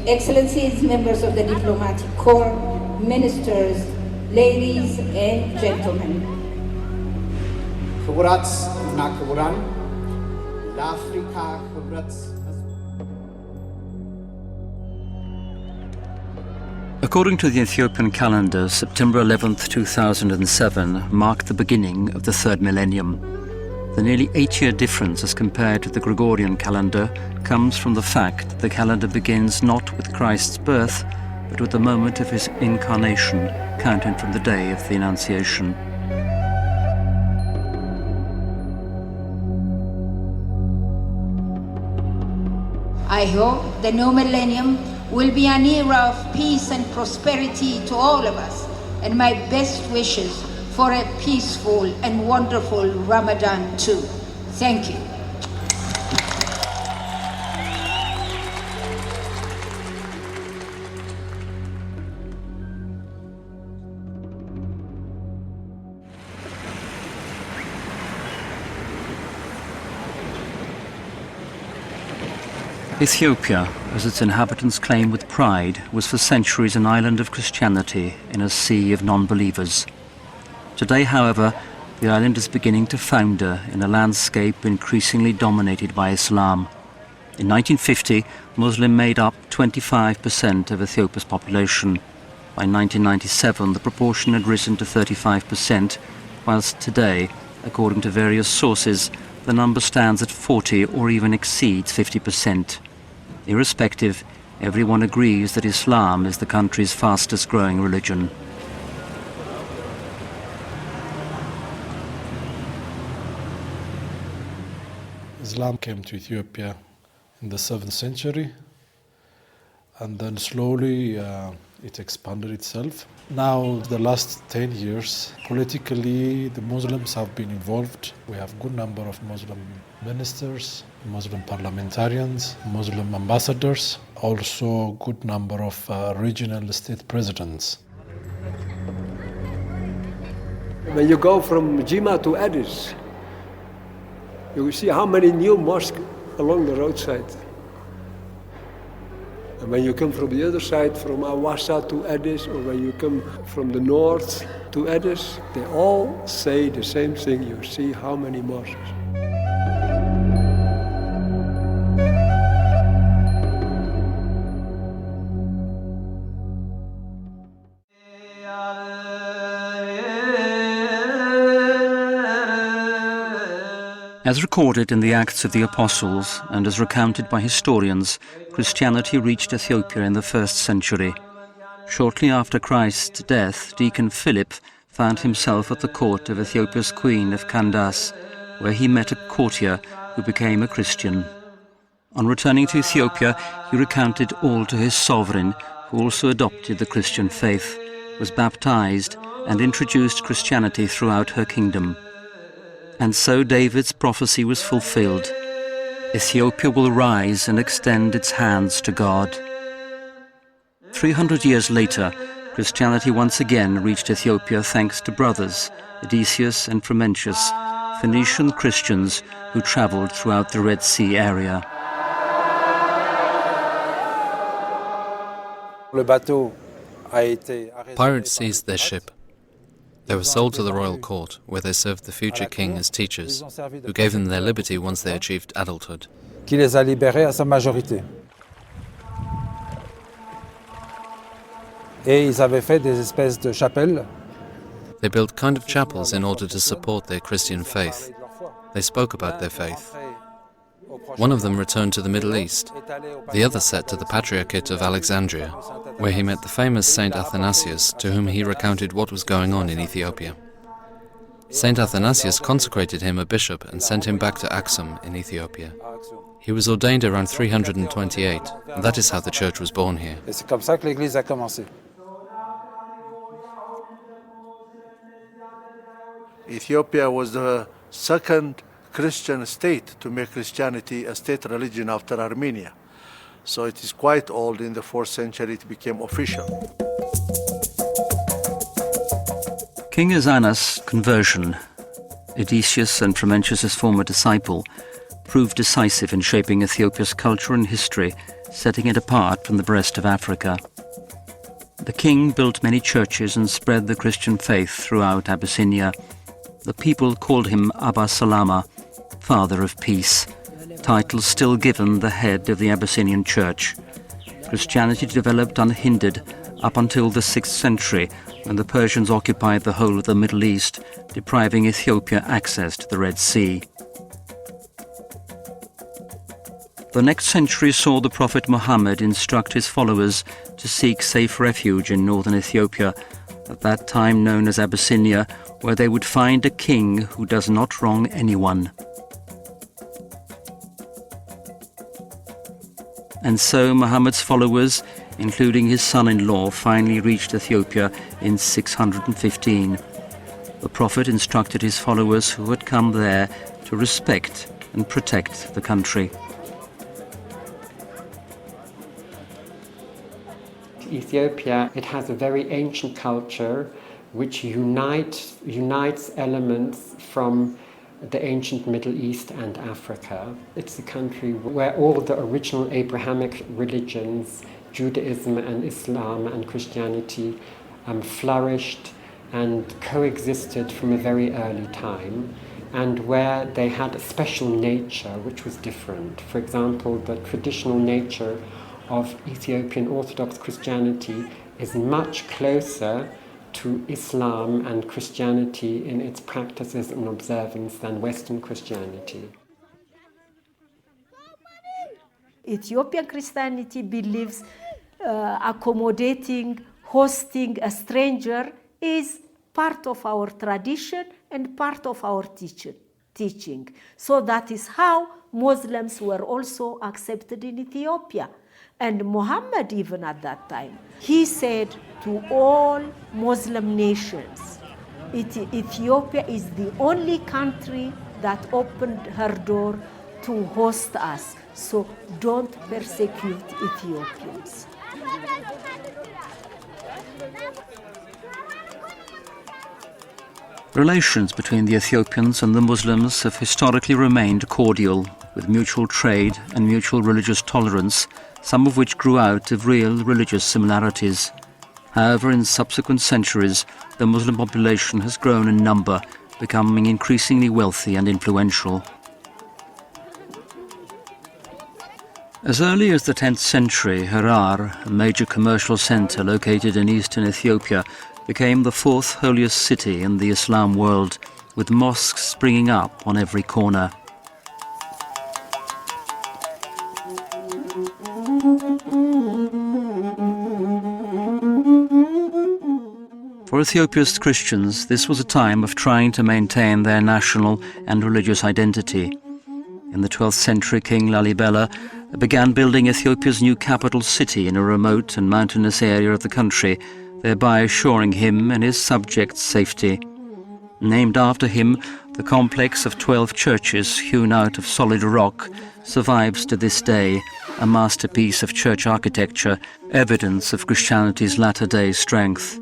Excellencies, members of the diplomatic corps, ministers, ladies and gentlemen. ክቡራት እና ክቡራን ለአፍሪካ ህብረት According to the Ethiopian calendar, September 11th, 2007 marked the beginning of the third millennium. The nearly 8-year difference as compared to the Gregorian calendar comes from the fact that the calendar begins not with Christ's birth, but with the moment of his incarnation, counting from the day of the Annunciation. I hope the new millennium will be an era of peace and prosperity to all of us, and my best wishes for a peaceful and wonderful Ramadan too. Thank you. Ethiopia, as its inhabitants claim with pride, was for centuries an island of Christianity in a sea of non-believers. Today, however, the island is beginning to founder in a landscape increasingly dominated by Islam. In 1950, Muslim made up 25% of Ethiopia's population. By 1997, the proportion had risen to 35%, whilst today, according to various sources, the number stands at 40 or even exceeds 50%. Irrespective, everyone agrees that Islam is the country's fastest-growing religion. Islam came to Ethiopia in the 7th century, and then slowly it expanded itself. Now, the last 10 years, politically, the Muslims have been involved. We have a good number of Muslim ministers, Muslim parliamentarians, Muslim ambassadors, also a good number of regional state presidents. When you go from Jima to Addis, you see how many new mosques along the roadside. And when you come from the other side, from Awassa to Addis, or when you come from the north to Addis, they all say the same thing. You see how many mosques. As recorded in the Acts of the Apostles and as recounted by historians, Christianity reached Ethiopia in the 1st century. Shortly after Christ's death, Deacon Philip found himself at the court of Ethiopia's Queen of Candace, where he met a courtier who became a Christian. On returning to Ethiopia, he recounted all to his sovereign, who also adopted the Christian faith, was baptized, and introduced Christianity throughout her kingdom. And so David's prophecy was fulfilled. Ethiopia will rise and extend its hands to God. 300 years later, Christianity once again reached Ethiopia thanks to brothers, Odysseus and Frumentius, Phoenician Christians who traveled throughout the Red Sea area. Pirates seized their ship. They were sold to the royal court, where they served the future king as teachers, who gave them their liberty once they achieved adulthood. They built kind of chapels in order to support their Christian faith. They spoke about their faith. One of them returned to the Middle East, the other set to the Patriarchate of Alexandria, where he met the famous Saint Athanasius, to whom he recounted what was going on in Ethiopia. Saint Athanasius consecrated him a bishop and sent him back to Aksum in Ethiopia. He was ordained around 328, and that is how the church was born here. Ethiopia was the second Christian state to make Christianity a state religion after Armenia. So it is quite old. In the 4th century it became official. King Ezana's conversion, Odysseus and Frumentius' former disciple, proved decisive in shaping Ethiopia's culture and history setting it apart from the rest of Africa. The king built many churches and spread the Christian faith throughout Abyssinia. The people called him Abba Salama, Father of Peace, title still given the head of the Abyssinian church. Christianity developed unhindered up until the 6th century, when the Persians occupied the whole of the Middle East, depriving Ethiopia access to the Red Sea. The next century saw the Prophet Mohammad instruct his followers to seek safe refuge in northern Ethiopia, at that time known as Abyssinia, where they would find a king who does not wrong anyone. And so Muhammad's followers, including his son-in-law, finally reached Ethiopia in 615. The Prophet instructed his followers who had come there to respect and protect the country. Ethiopia, it has a very ancient culture which unites elements from the ancient Middle East and Africa. It's a country where all the original Abrahamic religions, Judaism and Islam and Christianity, flourished and coexisted from a very early time, and where they had a special nature which was different. For example, the traditional nature of Ethiopian Orthodox Christianity is much closer to Islam and Christianity in its practices and observance than Western Christianity. Ethiopian Christianity believes accommodating, hosting a stranger is part of our tradition and part of our teaching. So that is how Muslims were also accepted in Ethiopia. And Muhammad, even at that time, he said to all Muslim nations, Ethiopia is the only country that opened her door to host us, so don't persecute Ethiopians. Relations between the Ethiopians and the Muslims have historically remained cordial, with mutual trade and mutual religious tolerance, some of which grew out of real religious similarities. However, in subsequent centuries, the Muslim population has grown in number, becoming increasingly wealthy and influential. As early as the 10th century, Harar, a major commercial centre located in eastern Ethiopia, became the fourth holiest city in the Islam world, with mosques springing up on every corner. For Ethiopia's Christians, this was a time of trying to maintain their national and religious identity. In the 12th century, King Lalibela began building Ethiopia's new capital city in a remote and mountainous area of the country, thereby assuring him and his subjects' safety. Named after him, the complex of 12 churches hewn out of solid rock survives to this day, a masterpiece of church architecture, evidence of Christianity's latter-day strength.